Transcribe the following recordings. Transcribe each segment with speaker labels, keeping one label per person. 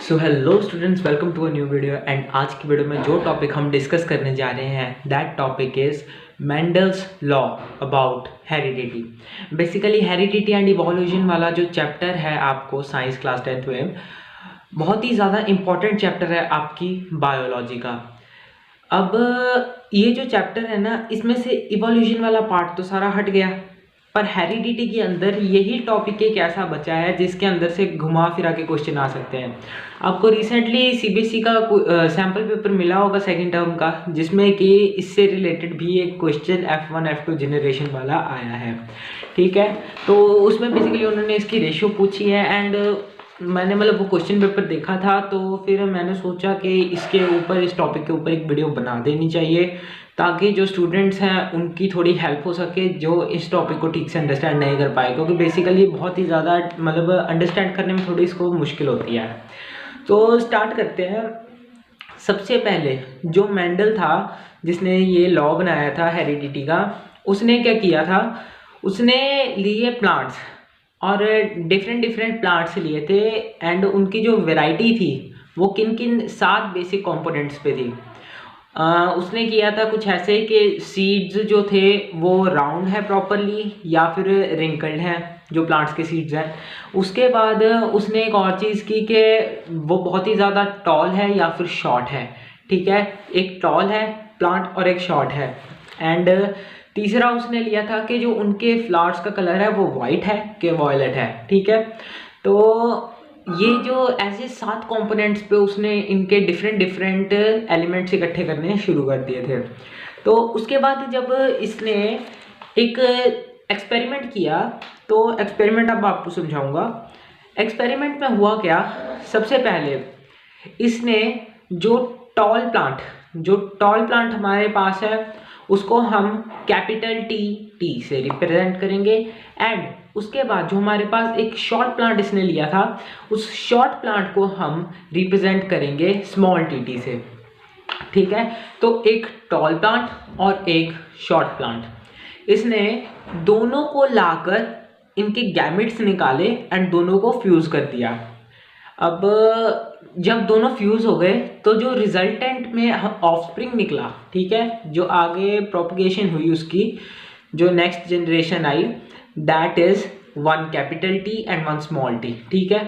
Speaker 1: So hello students, welcome to a new video. And आज की video में जो टॉपिक हम डिस्कस करने जा रहे हैं that topic is Mendel's law about heredity. Basically heredity and evolution वाला जो चैप्टर है आपको साइंस क्लास 10th में, बहुत ही ज़्यादा इम्पॉर्टेंट चैप्टर है आपकी बायोलॉजी का। अब ये जो चैप्टर है ना, इसमें से इवोल्यूशन वाला पार्ट तो सारा हट गया, पर हेरिडिटी के अंदर यही टॉपिक एक ऐसा बचा है जिसके अंदर से घुमा फिरा के क्वेश्चन आ सकते हैं। आपको रिसेंटली सीबीएसई का सैम्पल पेपर मिला होगा सेकंड टर्म का, जिसमें कि इससे रिलेटेड भी एक क्वेश्चन F1 F2 जनरेशन वाला आया है। ठीक है, तो उसमें बेसिकली उन्होंने इसकी रेशियो पूछी है। एंड मैंने वो क्वेश्चन पेपर देखा था, तो फिर मैंने सोचा कि इसके ऊपर, इस टॉपिक के ऊपर एक वीडियो बना देनी चाहिए, ताकि जो स्टूडेंट्स हैं उनकी थोड़ी हेल्प हो सके जो इस टॉपिक को ठीक से अंडरस्टैंड नहीं कर पाए, क्योंकि बेसिकली बहुत ही ज़्यादा अंडरस्टैंड करने में थोड़ी इसको मुश्किल होती है। तो स्टार्ट करते हैं। सबसे पहले जो मेंडल था जिसने ये लॉ बनाया था हेरिडिटी का, उसने क्या किया था, उसने लिए प्लांट्स और डिफरेंट डिफरेंट प्लांट्स लिए थे। एंड उनकी जो वैरायटी थी वो किन किन 7 बेसिक कंपोनेंट्स पे थी। उसने किया था कुछ ऐसे कि सीड्स जो थे वो राउंड है प्रॉपरली या फिर रिंकल्ड हैं जो प्लांट्स के सीड्स हैं। उसके बाद उसने एक और चीज़ की कि वो बहुत ही ज़्यादा टॉल है या फिर शॉर्ट है। ठीक है, एक टॉल है प्लांट और एक शॉर्ट है। एंड तीसरा उसने लिया था कि जो उनके फ्लावर्स का कलर है वो वाइट है कि वॉयलेट है। ठीक है, तो ये जो ऐसे 7 कंपोनेंट्स पे उसने इनके डिफरेंट डिफरेंट एलिमेंट्स इकट्ठे करने शुरू कर दिए थे। तो उसके बाद जब इसने एक एक्सपेरिमेंट किया, तो एक्सपेरिमेंट अब आपको समझाऊंगा। एक्सपेरिमेंट में हुआ क्या, सबसे पहले इसने जो टॉल प्लांट हमारे पास है उसको हम कैपिटल टी से रिप्रेजेंट करेंगे। एंड उसके बाद जो हमारे पास एक शॉर्ट प्लांट इसने लिया था, उस शॉर्ट प्लांट को हम रिप्रेजेंट करेंगे स्मॉल टी से। ठीक है, तो एक टॉल प्लांट और एक शॉर्ट प्लांट, इसने दोनों को लाकर इनके गैमेट्स निकाले एंड दोनों को फ्यूज कर दिया। अब जब दोनों फ्यूज हो गए तो जो रिजल्टेंट में ऑफस्प्रिंग निकला, ठीक है, जो आगे प्रोपगेशन हुई उसकी, जो next generation I, that is 1 capital T and 1 small t. ठीक है,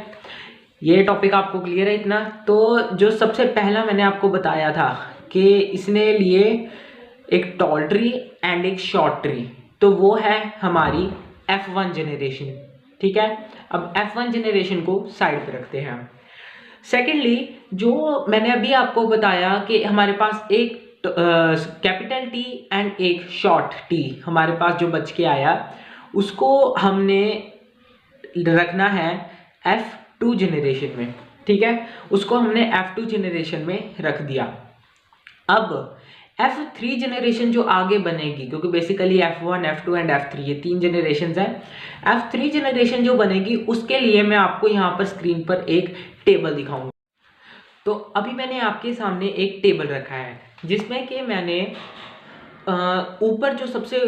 Speaker 1: ये टॉपिक आपको क्लियर है इतना। तो जो सबसे पहला मैंने आपको बताया था कि इसने लिए एक टॉल ट्री एंड एक शॉर्ट ट्री, तो वो है हमारी F1 जनरेशन। ठीक है, अब F1 जनरेशन को साइड पे रखते हैं। सेकेंडली, जो मैंने अभी आपको बताया कि हमारे पास एक कैपिटल टी एंड एक शॉर्ट टी हमारे पास जो बच के आया, उसको हमने रखना है F2 जनरेशन में। ठीक है, उसको हमने F2 जनरेशन में रख दिया। अब F3 जनरेशन जो आगे बनेगी, क्योंकि basically F1 F2 and F3 ये 3 जनरेशन हैं। F3 जनरेशन जो बनेगी उसके लिए मैं आपको यहाँ पर स्क्रीन पर एक टेबल दिखाऊंगा। तो अभी मैंने आपके सामने एक टेबल रखा है जिसमें कि मैंने ऊपर जो सबसे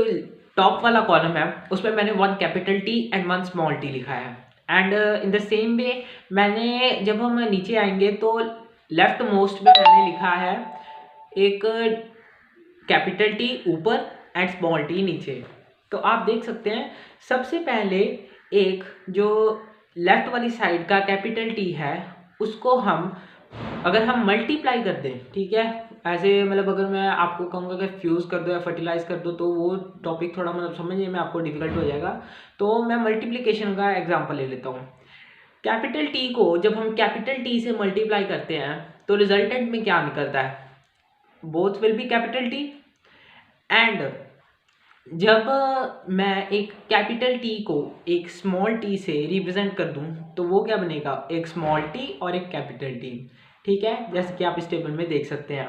Speaker 1: टॉप वाला कॉलम है उसमें मैंने 1 capital T and 1 small T लिखा है। And in the same way मैंने, जब हम नीचे आएंगे तो लेफ्ट मोस्ट में मैंने लिखा है एक कैपिटल टी ऊपर एंड स्मॉल टी नीचे। तो आप देख सकते हैं सबसे पहले एक जो लेफ्ट वाली साइड का कैपिटल टी है उसको हम, अगर हम मल्टीप्लाई कर दें, ठीक है, ऐसे अगर मैं आपको कहूँगा कि फ्यूज़ कर दो या फर्टिलाइज कर दो तो वो टॉपिक थोड़ा समझने में आपको डिफिकल्ट हो जाएगा। तो मैं मल्टीप्लिकेशन का एग्जांपल ले लेता हूँ। कैपिटल टी को जब हम कैपिटल टी से मल्टीप्लाई करते हैं तो रिजल्टेंट में क्या निकलता है, both will B capital T. And जब मैं एक कैपिटल टी को एक स्मॉल टी से रिप्रेजेंट कर दूं तो वो क्या बनेगा, एक स्मॉल टी और एक कैपिटल टी। ठीक है, जैसे कि आप इस टेबल में देख सकते हैं।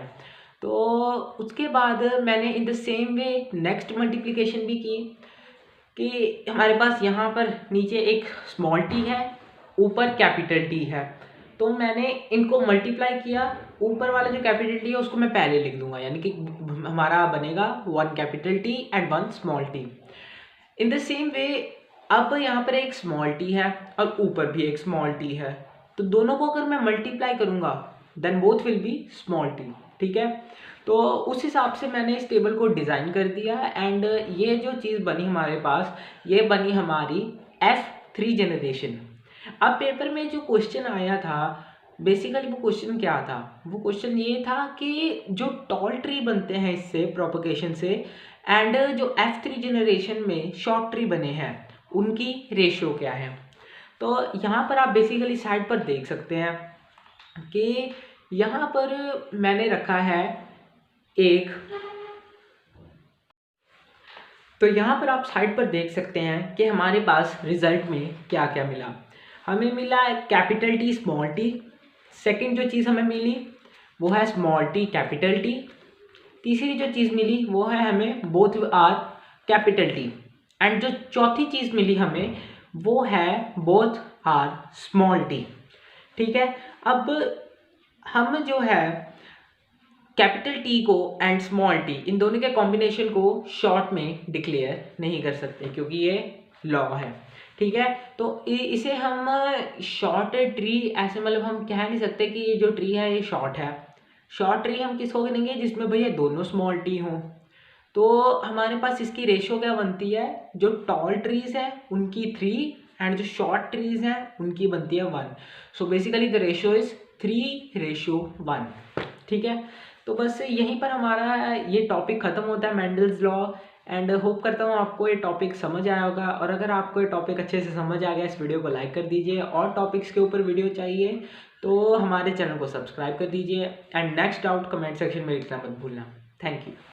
Speaker 1: तो उसके बाद मैंने in the same way next multiplication भी की कि हमारे पास यहाँ पर नीचे एक स्मॉल टी है, ऊपर कैपिटल टी है, तो मैंने इनको मल्टीप्लाई किया। ऊपर वाला जो कैपिटल टी है उसको मैं पहले लिख दूंगा, यानी कि हमारा बनेगा 1 capital T and 1 small T. In the same way अब यहाँ पर एक स्मॉल टी है और ऊपर भी एक स्मॉल टी है, तो दोनों को अगर मैं मल्टीप्लाई करूँगा then both will be small t, ठीक है। तो उस हिसाब से मैंने इस टेबल को डिज़ाइन कर दिया एंड ये जो चीज़ बनी हमारे पास, ये बनी हमारी F3 जनरेशन। अब पेपर में जो क्वेश्चन आया था, बेसिकली वो क्वेश्चन क्या था, वो क्वेश्चन ये था कि जो टॉल ट्री बनते हैं इससे प्रोपगेशन से एंड जो F3 जनरेशन में शॉर्ट ट्री बने हैं उनकी रेशियो क्या है। तो यहाँ पर आप बेसिकली साइड पर देख सकते हैं कि यहाँ पर मैंने रखा है एक, तो यहाँ पर आप साइड पर देख सकते हैं कि हमारे पास रिजल्ट में क्या क्या मिला। हमें मिला capital T small T, second जो चीज़ हमें मिली वो है स्मॉल टी कैपिटल टी, तीसरी जो चीज़ मिली वो है हमें both are capital T, and जो चौथी चीज़ मिली हमें वो है बोथ आर स्मॉल टी, ठीक है। अब हम जो है कैपिटल टी को एंड स्मॉल टी इन दोनों के कॉम्बिनेशन को शॉर्ट में डिक्लेयर नहीं कर सकते क्योंकि ये लॉ है, ठीक है। तो इसे हम शॉर्ट ट्री ऐसे मतलब हम कह नहीं सकते कि ये जो ट्री है ये शॉर्ट है। शॉर्ट ट्री हम किसको करेंगे जिसमें भैया दोनों स्मॉल टी हों। तो हमारे पास इसकी रेशियो क्या बनती है, जो टॉल ट्रीज है उनकी 3 एंड जो शॉर्ट ट्रीज हैं उनकी बनती है 1। So basically the ratio is 3:1, ठीक है। तो बस यहीं पर हमारा ये टॉपिक ख़त्म होता है मेंडल्स लॉ, एंड होप करता हूँ आपको ये टॉपिक समझ आया होगा। और अगर आपको ये टॉपिक अच्छे से समझ आ गया इस वीडियो को लाइक कर दीजिए, और टॉपिक्स के ऊपर वीडियो चाहिए तो हमारे चैनल को सब्सक्राइब कर दीजिए, and next doubt comment section में लिखना मत भूलना। Thank you.